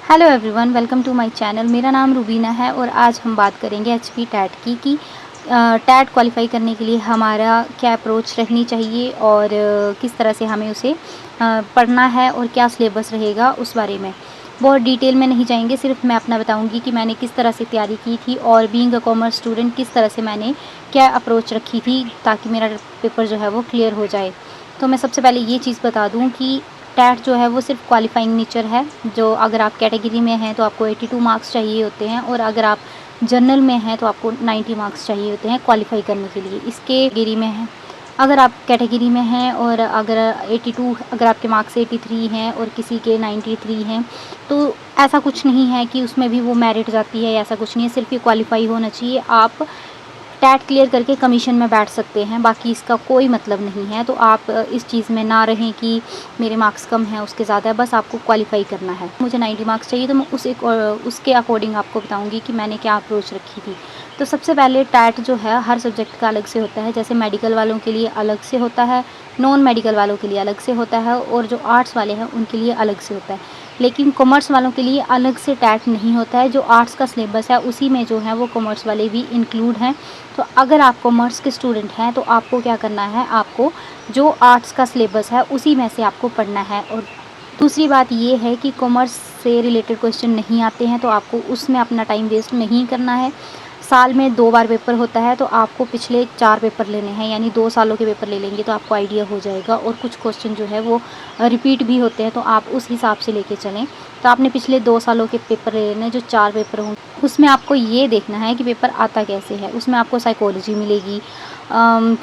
Hello everyone, welcome to my channel. मेरा नाम रुबीना है और आज हम बात करेंगे एचपी टैट की कि टैट क्वालिफाई करने के लिए हमारा क्या अप्रोच रहनी चाहिए और किस तरह से हमें उसे पढ़ना है और क्या सिलेबस रहेगा उस बारे में। बहुत डिटेल में नहीं जाएंगे, सिर्फ मैं अपना बताऊंगी कि मैंने किस तरह से तैयारी की थी और बीइंग अ कॉमर्स स्टूडेंट किस तरह से मैंने क्या अप्रोच रखी थी ताकि मेरा पेपर जो है वो क्लियर हो जाए। तो मैं सबसे पहले ये चीज़ बता दूं कि टैट जो है वो सिर्फ क्वालिफाइंग नेचर है। जो अगर आप कैटेगरी में हैं तो आपको 82 मार्क्स चाहिए होते हैं और अगर आप जनरल में हैं तो आपको 90 मार्क्स चाहिए होते हैं क्वालिफाई करने के लिए। इसके कैटेगरी में हैं, अगर आप कैटेगरी में हैं और अगर 82 अगर आपके मार्क्स 83 हैं और किसी के 93 हैं तो ऐसा कुछ नहीं है कि उसमें भी वो मेरिट जाती है, ऐसा कुछ नहीं है। सिर्फ ये क्वालिफाई होना चाहिए। आप टैट क्लियर करके कमीशन में बैठ सकते हैं, बाकी इसका कोई मतलब नहीं है। तो आप इस चीज़ में ना रहें कि मेरे मार्क्स कम हैं उसके ज़्यादा है, बस आपको क्वालिफाई करना है। मुझे 90 मार्क्स चाहिए तो मैं उसके अकॉर्डिंग आपको बताऊंगी कि मैंने क्या अप्रोच रखी थी। तो सबसे पहले टैट जो है हर सब्जेक्ट का अलग से होता है। जैसे मेडिकल वालों के लिए अलग से होता है, नॉन मेडिकल वालों के लिए अलग से होता है और जो आर्ट्स वाले हैं उनके लिए अलग से होता है। लेकिन कॉमर्स वालों के लिए अलग से टैट नहीं होता है। जो आर्ट्स का सिलेबस है उसी में जो है वो कॉमर्स वाले भी इंक्लूड हैं। तो अगर आप कॉमर्स के स्टूडेंट हैं तो आपको क्या करना है, आपको जो आर्ट्स का सिलेबस है उसी में से आपको पढ़ना है। और दूसरी बात ये है कि कॉमर्स से रिलेटेड क्वेश्चन नहीं आते हैं तो आपको उसमें अपना टाइम वेस्ट नहीं करना है। साल में 2 बार पेपर होता है तो आपको पिछले 4 पेपर लेने हैं, यानी 2 सालों के पेपर ले लेंगे तो आपको आइडिया हो जाएगा। और कुछ क्वेश्चन जो है वो रिपीट भी होते हैं तो आप उस हिसाब से लेके चलें। तो आपने पिछले 2 सालों के पेपर ले लेने, जो 4 पेपर होंगे उसमें आपको ये देखना है कि पेपर आता कैसे है। उसमें आपको साइकोलॉजी मिलेगी,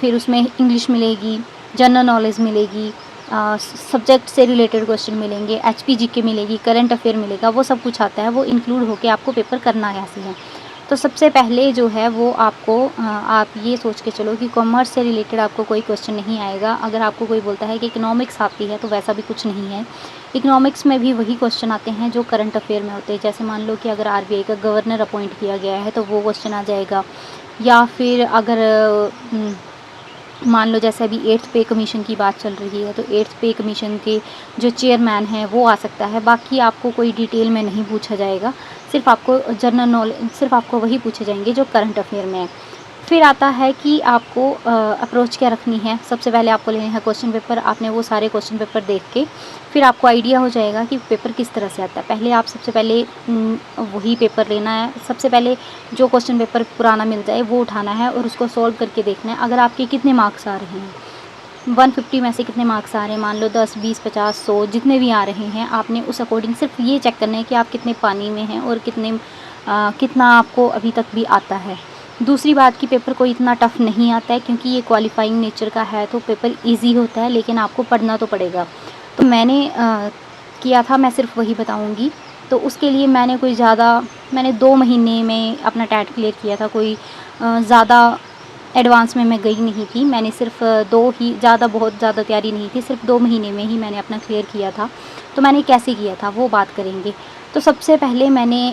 फिर उसमें इंग्लिश मिलेगी, जनरल नॉलेज मिलेगी, सब्जेक्ट से रिलेटेड क्वेश्चन मिलेंगे, एचपी जीके मिलेगी, करंट अफेयर मिलेगा। वो सब कुछ आता है, वो इंक्लूड होके आपको पेपर करना कैसे है। तो सबसे पहले जो है वो आपको आप ये सोच के चलो कि कॉमर्स से रिलेटेड आपको कोई क्वेश्चन नहीं आएगा। अगर आपको कोई बोलता है कि इकोनॉमिक्स आती है तो वैसा भी कुछ नहीं है। इकोनॉमिक्स में भी वही क्वेश्चन आते हैं जो करंट अफेयर में होते हैं। जैसे मान लो कि अगर आरबीआई का गवर्नर अपॉइंट किया गया है तो वो क्वेश्चन आ जाएगा, या फिर अगर मान लो जैसे अभी 8th पे कमीशन की बात चल रही है तो 8th पे कमीशन के जो चेयरमैन हैं वो आ सकता है। बाकी आपको कोई डिटेल में नहीं पूछा जाएगा, सिर्फ आपको जनरल नॉलेज, सिर्फ आपको वही पूछे जाएंगे जो करंट अफेयर में है। फिर आता है कि आपको अप्रोच क्या रखनी है। सबसे पहले आपको लेने हैं क्वेश्चन पेपर। आपने वो सारे क्वेश्चन पेपर देख के फिर आपको आइडिया हो जाएगा कि पेपर किस तरह से आता है। पहले आप सबसे पहले वही पेपर लेना है। सबसे पहले जो क्वेश्चन पेपर पुराना मिल जाए वो उठाना है और उसको सॉल्व करके देखना है। अगर आपके कितने मार्क्स आ रहे हैं, 150 में से कितने मार्क्स आ रहे हैं, मान लो 10, 20, 50, 100 जितने भी आ रहे हैं, आपने उस अकॉर्डिंग सिर्फ ये चेक करना है कि आप कितने पानी में हैं और कितना आपको अभी तक भी आता है। दूसरी बात कि पेपर कोई इतना टफ़ नहीं आता है, क्योंकि ये क्वालिफाइंग नेचर का है तो पेपर इजी होता है, लेकिन आपको पढ़ना तो पड़ेगा। तो मैंने किया था, मैं सिर्फ वही बताऊंगी। तो उसके लिए मैंने 2 महीने में अपना टैट क्लियर किया था। कोई ज़्यादा एडवांस में मैं गई नहीं थी। मैंने सिर्फ 2 ही, बहुत ज़्यादा तैयारी नहीं थी, सिर्फ 2 महीने में ही मैंने अपना क्लियर किया था। तो मैंने कैसे किया था वो बात करेंगे। तो सबसे पहले मैंने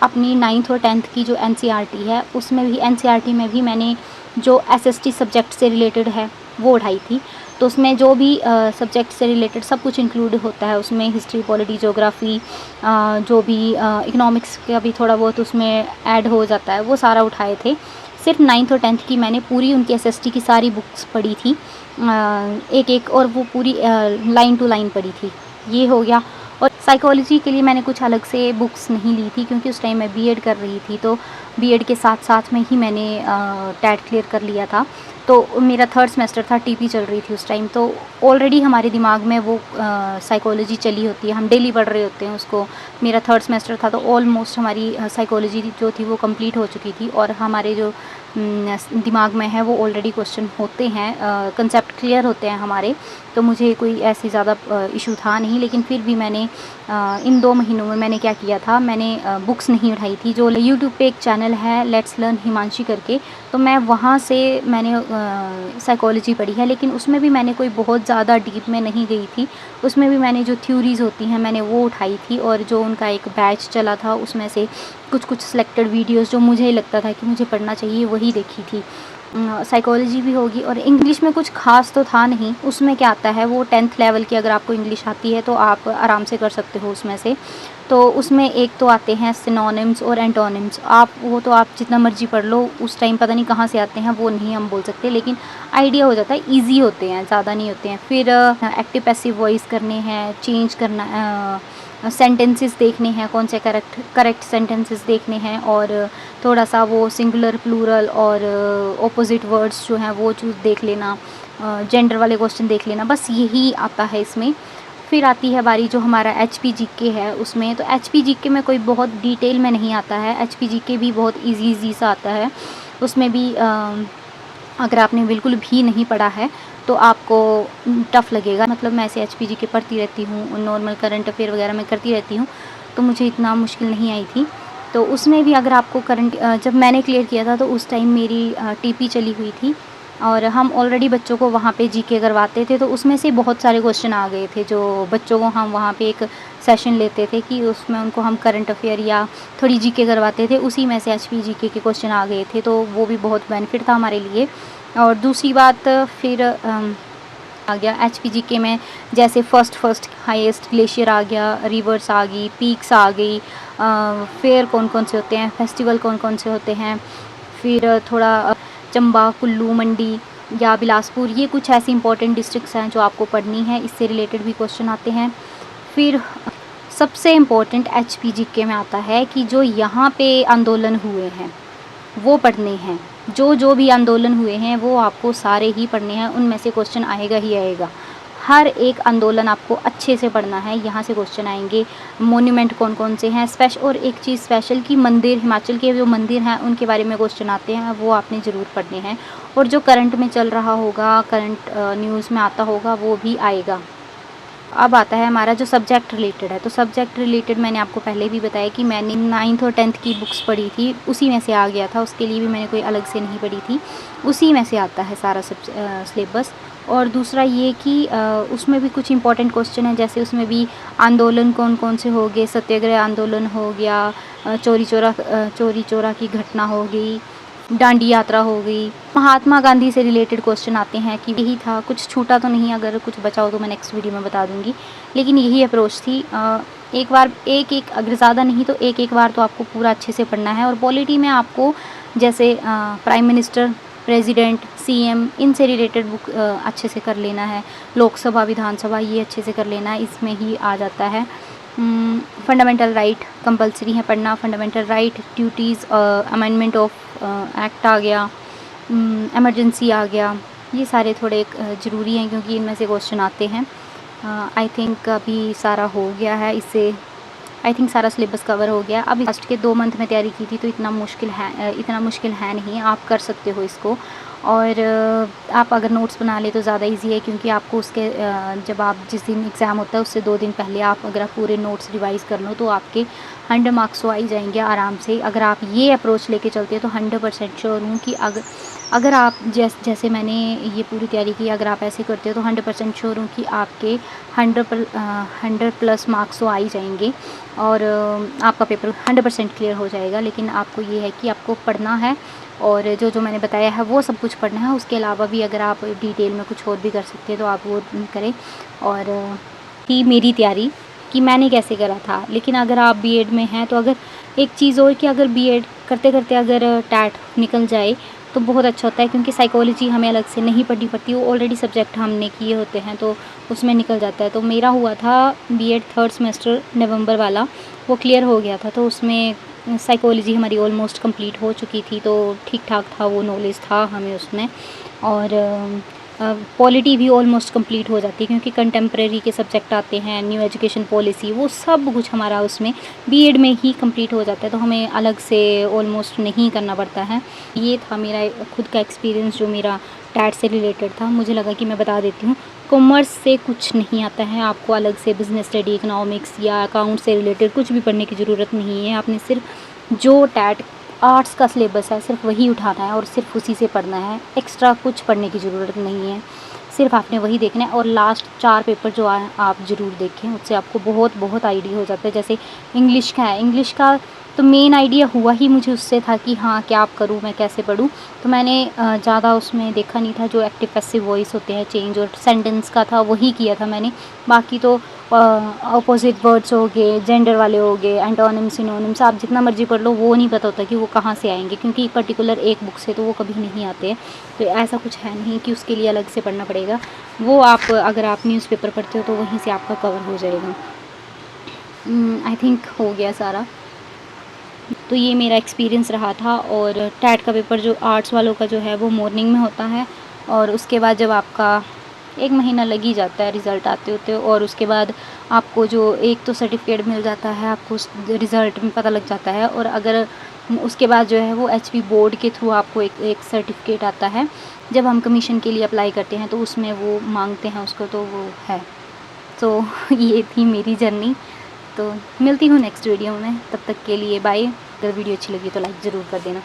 अपनी 9th और 10th की जो एनसीईआरटी है उसमें भी, एनसीईआरटी में भी मैंने जो एसएसटी सब्जेक्ट से रिलेटेड है वो उठाई थी। तो उसमें जो भी सब्जेक्ट से रिलेटेड सब कुछ इंक्लूड होता है। उसमें हिस्ट्री, पॉलिटी, ज्योग्राफी, जो भी इकोनॉमिक्स का भी थोड़ा बहुत उसमें ऐड हो जाता है, वो सारा उठाए थे। सिर्फ 9th और 10th की मैंने पूरी उनकी एसएसटी की सारी बुक्स पढ़ी थी, एक एक, और वो पूरी लाइन टू लाइन पढ़ी थी। ये हो गया। और साइकोलॉजी के लिए मैंने कुछ अलग से बुक्स नहीं ली थी, क्योंकि उस टाइम मैं बीएड कर रही थी। तो बीएड के साथ साथ में ही मैंने टैट क्लियर कर लिया था। तो मेरा 3rd सेमेस्टर था, टीपी चल रही थी उस टाइम। तो ऑलरेडी हमारे दिमाग में वो साइकोलॉजी चली होती है, हम डेली पढ़ रहे होते हैं उसको। मेरा 3rd सेमेस्टर था तो ऑलमोस्ट हमारी साइकोलॉजी जो थी वो कंप्लीट हो चुकी थी और हमारे जो दिमाग में है वो ऑलरेडी क्वेश्चन होते हैं, कंसेप्ट क्लियर होते हैं हमारे। तो मुझे कोई ऐसी ज़्यादा इशू था नहीं। लेकिन फिर भी मैंने इन 2 महीनों में मैंने क्या किया था, मैंने बुक्स नहीं उठाई थी। जो यूट्यूब पे एक चैनल है लेट्स लर्न हिमांशी करके, तो मैं वहाँ से मैंने साइकोलॉजी पढ़ी है। लेकिन उसमें भी मैंने कोई बहुत ज़्यादा डीप में नहीं गई थी। उसमें भी मैंने जो थ्योरीज़ होती हैं मैंने वो उठाई थी, और जो उनका एक बैच चला था उसमें से कुछ सिलेक्टेड वीडियोस जो मुझे लगता था कि मुझे पढ़ना चाहिए वही देखी थी। साइकोलॉजी भी होगी, और इंग्लिश में कुछ खास तो था नहीं। उसमें क्या आता है, वो 10th लेवल की अगर आपको इंग्लिश आती है तो आप आराम से कर सकते हो उसमें से। तो उसमें एक तो आते हैं सिनोनिम्स और एंटोनिम्स। आप जितना मर्जी पढ़ लो, उस टाइम पता नहीं कहाँ से आते हैं, वो नहीं हम बोल सकते, लेकिन आइडिया हो जाता है। ईजी होते हैं, ज़्यादा नहीं होते हैं। फिर एक्टिव पैसिव वॉइस करने हैं, चेंज करना, सेंटेंसेस देखने हैं, कौन से करेक्ट सेंटेंसेस देखने हैं, और थोड़ा सा वो सिंगुलर, प्लूरल और ऑपोजिट वर्ड्स जो हैं वो चूज़ देख लेना, जेंडर वाले क्वेश्चन देख लेना, बस यही आता है इसमें। फिर आती है बारी जो हमारा HPGK है उसमें। तो HPGK में कोई बहुत डिटेल में नहीं आता है, HPGK भी बहुत ईजी सा आता है। उसमें भी अगर आपने बिल्कुल भी नहीं पढ़ा है तो आपको टफ़ लगेगा। मतलब मैं ऐसे HPGK पढ़ती रहती हूँ, नॉर्मल करंट अफेयर वगैरह मैं करती रहती हूँ, तो मुझे इतना मुश्किल नहीं आई थी। तो उसमें भी अगर आपको जब मैंने क्लियर किया था तो उस टाइम मेरी TP चली हुई थी, और हम ऑलरेडी बच्चों को वहाँ पे GK करवाते थे, तो उसमें से बहुत सारे क्वेश्चन आ गए थे जो बच्चों को हम वहाँ पे एक सेशन लेते थे कि उसमें उनको हम करंट अफेयर या थोड़ी GK करवाते थे, उसी में से HPGK के क्वेश्चन आ गए थे, तो वो भी बहुत बेनिफिट था हमारे लिए। और दूसरी बात फिर आ गया HPGK में, जैसे फर्स्ट हाईएस्ट ग्लेशियर आ गया, रिवर्स आ गई, पीक्स आ गई, फेयर कौन कौन से होते हैं, फेस्टिवल कौन कौन से होते हैं, फिर थोड़ा चंबा, कुल्लू, मंडी या बिलासपुर, ये कुछ ऐसी इंपॉर्टेंट डिस्ट्रिक्ट्स हैं जो आपको पढ़नी है, इससे रिलेटेड भी क्वेश्चन आते हैं। फिर सबसे इम्पोर्टेंट HPGK में आता है कि जो यहाँ पे आंदोलन हुए हैं वो पढ़ने हैं। जो भी आंदोलन हुए हैं वो आपको सारे ही पढ़ने हैं, उनमें से क्वेश्चन आएगा ही आएगा। हर एक आंदोलन आपको अच्छे से पढ़ना है, यहाँ से क्वेश्चन आएंगे। मोन्यूमेंट कौन कौन से हैं, और एक चीज़ स्पेशल कि मंदिर, हिमाचल के जो मंदिर हैं उनके बारे में क्वेश्चन आते हैं, वो आपने ज़रूर पढ़ने हैं। और जो करंट में चल रहा होगा, करंट न्यूज़ में आता होगा, वो भी आएगा। अब आता है हमारा जो सब्जेक्ट रिलेटेड है। तो सब्जेक्ट रिलेटेड मैंने आपको पहले भी बताया कि मैंने 9th और 10th की बुक्स पढ़ी थी, उसी में से आ गया था, उसके लिए भी मैंने कोई अलग से नहीं पढ़ी थी, उसी में से आता है सारा सिलेबस। और दूसरा ये कि उसमें भी कुछ इंपॉर्टेंट क्वेश्चन है, जैसे उसमें भी आंदोलन कौन कौन से हो गए, सत्याग्रह आंदोलन हो गया, चोरी चोरा की घटना हो गई, डांडी यात्रा हो गई, महात्मा गांधी से रिलेटेड क्वेश्चन आते हैं कि यही था, कुछ छूटा तो नहीं, अगर कुछ बचा हो तो मैं नेक्स्ट वीडियो में बता दूंगी, लेकिन यही अप्रोच थी। एक बार एक अगर ज़्यादा नहीं तो एक बार तो आपको पूरा अच्छे से पढ़ना है। और पॉलिटी में आपको जैसे प्राइम मिनिस्टर, प्रेसिडेंट, CM, इनसे रिलेटेड बुक अच्छे से कर लेना है। लोकसभा, विधानसभा, ये अच्छे से कर लेना है, इसमें ही आ जाता है। फंडामेंटल राइट कंपलसरी है पढ़ना, fundamental right, duties, amendment of act आ गया, इमरजेंसी आ गया, ये सारे थोड़े ज़रूरी हैं क्योंकि इनमें से क्वेश्चन आते हैं। आई थिंक अभी सारा हो गया है, इससे आई थिंक सारा सिलेबस कवर हो गया। अब लास्ट के 2 मंथ में तैयारी की थी तो इतना मुश्किल है नहीं, आप कर सकते हो इसको। और आप अगर नोट्स बना ले तो ज़्यादा इजी है, क्योंकि आपको उसके जब आप जिस दिन एग्ज़ाम होता है उससे 2 दिन पहले अगर आप पूरे नोट्स रिवाइज़ कर लो तो आपके 100 मार्क्स तो आ ही जाएंगे आराम से। अगर आप ये अप्रोच लेके चलते हो तो 100% श्योर हूँ कि अगर आप जैसे मैंने ये पूरी तैयारी की, अगर आप ऐसे करते हो तो 100% श्योर हूँ कि आपके 100+ मार्क्स तो आ ही जाएंगे, और आपका पेपर 100% क्लियर हो जाएगा। लेकिन आपको ये है कि आपको पढ़ना है, और जो मैंने बताया है वो सब कुछ पढ़ना है। उसके अलावा भी अगर आप डिटेल में कुछ और भी कर सकते हैं तो आप वो करें। और थी मेरी तैयारी कि मैंने कैसे करा था। लेकिन अगर आप बीएड में हैं तो अगर एक चीज़ और कि अगर बीएड करते करते अगर टैट निकल जाए तो बहुत अच्छा होता है, क्योंकि साइकोलॉजी हमें अलग से नहीं पढ़नी पड़ती, वो ऑलरेडी सब्जेक्ट हमने किए होते हैं तो उसमें निकल जाता है। तो मेरा हुआ था बीएड 3rd सेमेस्टर नवंबर वाला, वो क्लियर हो गया था, तो उसमें साइकोलॉजी हमारी ऑलमोस्ट कंप्लीट हो चुकी थी, तो ठीक ठाक था, वो नॉलेज था हमें उसमें। और पॉलिटी भी ऑलमोस्ट कंप्लीट हो जाती है, क्योंकि कंटेम्प्रेरी के सब्जेक्ट आते हैं, न्यू एजुकेशन पॉलिसी, वो सब कुछ हमारा उसमें बीएड में ही कंप्लीट हो जाता है, तो हमें अलग से ऑलमोस्ट नहीं करना पड़ता है। ये था मेरा खुद का एक्सपीरियंस जो मेरा टैट से रिलेटेड था, मुझे लगा कि मैं बता देती हूँ। कॉमर्स से कुछ नहीं आता है आपको, अलग से बिजनेस स्टडी, इकोनॉमिक्स या अकाउंट से रिलेटेड कुछ भी पढ़ने की ज़रूरत नहीं है। आपने सिर्फ जो टैट आर्ट्स का सिलेबस है सिर्फ वही उठाना है और सिर्फ उसी से पढ़ना है, एक्स्ट्रा कुछ पढ़ने की ज़रूरत नहीं है। सिर्फ आपने वही देखना है और लास्ट 4 पेपर जो आए आप ज़रूर देखें, उससे आपको बहुत बहुत आइडिया हो जाता है। जैसे इंग्लिश का है, इंग्लिश का तो मेन आइडिया हुआ ही मुझे उससे था कि हाँ क्या करूँ मैं, कैसे पढूँ। तो मैंने ज़्यादा उसमें देखा नहीं था, जो एक्टिव पैसिव वॉइस होते हैं चेंज और सेंटेंस का था वही किया था मैंने। बाकी तो अपोजिट वर्ड्स हो गए, जेंडर वाले हो गए, एंटोनिम्स सिनोनिम्स आप जितना मर्जी पढ़ लो, वो नहीं पता होता कि वो कहाँ से आएंगे, क्योंकि पर्टिकुलर एक बुक से तो वो कभी नहीं आते हैं। तो ऐसा कुछ है नहीं कि उसके लिए अलग से पढ़ना पड़ेगा, वो आप अगर आप न्यूज़पेपर पढ़ते हो तो वहीं से आपका कवर हो जाएगा। आई थिंक हो गया सारा। तो ये मेरा एक्सपीरियंस रहा था। और टैट का पेपर जो आर्ट्स वालों का जो है वो मॉर्निंग में होता है, और उसके बाद जब आपका 1 महीना लग ही जाता है रिज़ल्ट आते होते, और उसके बाद आपको जो एक तो सर्टिफिकेट मिल जाता है, आपको उस रिज़ल्ट में पता लग जाता है। और अगर उसके बाद जो है वो एचपी बोर्ड के थ्रू आपको एक सर्टिफिकेट आता है। जब हम कमीशन के लिए अप्लाई करते हैं तो उसमें वो मांगते हैं उसको, तो वो है। तो ये थी मेरी जर्नी। तो मिलती हूँ नेक्स्ट वीडियो में, तब तक के लिए बाय। अगर वीडियो अच्छी लगी तो लाइक ज़रूर कर देना।